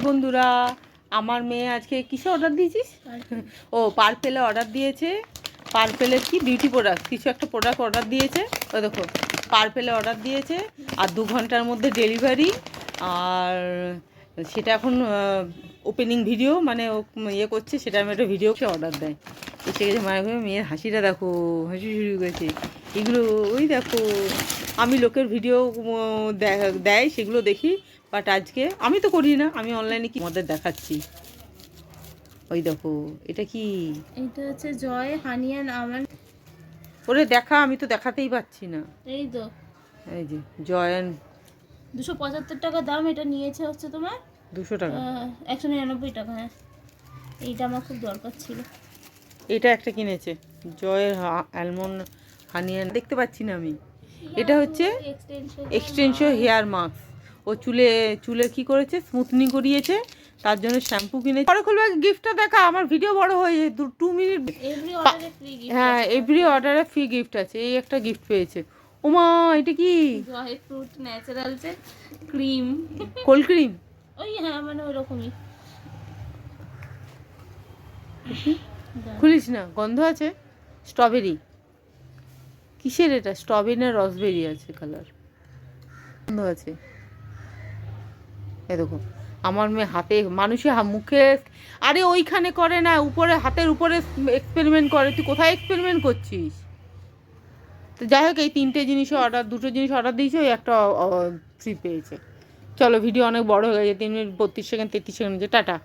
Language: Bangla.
বন্ধুরা, আমার মেয়ে আজকে কিসে অর্ডার দিয়েছিস? ও পার্পেলে অর্ডার দিয়েছে। পার্পেলের কি বিউটি প্রোডাক্ট কিছু একটা প্রোডাক্ট অর্ডার দিয়েছে। ও দেখো পার্পেলে অর্ডার দিয়েছে আর 2 ঘন্টার মধ্যে ডেলিভারি। আর সেটা এখন ওপেনিং ভিডিও মানে ও ইয়ে করছে, সেটা আমি একটা ভিডিওকে অর্ডার দেয়। এসে গেছে মায়ের ঘরে, মেয়ের হাসিটা দেখো, হাসি শুরু করেছে। এগুলো ওই দেখো, আমি লোকের ভিডিও দেয় সেগুলো দেখি, বাট আজকে আমি তো করি না, আমি অনলাইনে কি আমাদের দেখাচ্ছি। ওই দেখো এটা কি, এটা হচ্ছে জয় হানি অ্যান্ড আমন্ড। ওরে দেখা, আমি তো দেখাতেই পাচ্ছি না। এই তো এই যে জয়ন 275 টাকা দাম। এটা নিয়েছে হচ্ছে তোমার 200 টাকা। 199 টাকা। হ্যাঁ, এইটা আমার খুব দরকার ছিল। এটা একটা কিনেছে জয়ের অ্যালমন্ড হানি, দেখতে পাচ্ছি না আমি। এটা হচ্ছে এক্সটেনশন হেয়ার মাস্ক। ও চুলে কি করেছে, স্মুথনিং করিয়েছে, তার জন্য শ্যাম্পু কিনেছে। পরে খুলবে, গিফটটা দেখা, আমার ভিডিও বড় হয়ে যায় 2 মিনিট। এভরি অর্ডারে ফ্রি গিফট। হ্যাঁ, এভরি অর্ডারে ফ্রি গিফট আছে। এই একটা গিফট পেয়েছে। ওমা এটা কি? জয় ফ্রুট ন্যাচারালসের ক্রিম, কোল্ড ক্রিম। ওই হ্যাঁ মানে ওরকমই। খুলিস না, গন্ধ আছে। স্ট্রবেরি, কিসের এটা? স্ট্রবেরি না রসবেরি আছে কালার, গন্ধ আছে। এ দেখো আমার মেয়ে হাতে, মানুষের মুখে, আরে ওইখানে করে না, উপরে হাতের উপরে এক্সপেরিমেন্ট করে। তুই কোথায় এক্সপেরিমেন্ট করছিস? তো যাই হোক, এই 3টে জিনিস অর্ডার, 2টো জিনিস অর্ডার দিয়েছে, ওই একটা ফ্রি পেয়েছে। চলো ভিডিও অনেক বড় হয়ে গেছে, 3 মিনিট 32 সেকেন্ড 33 সেকেন্ড, টাটা।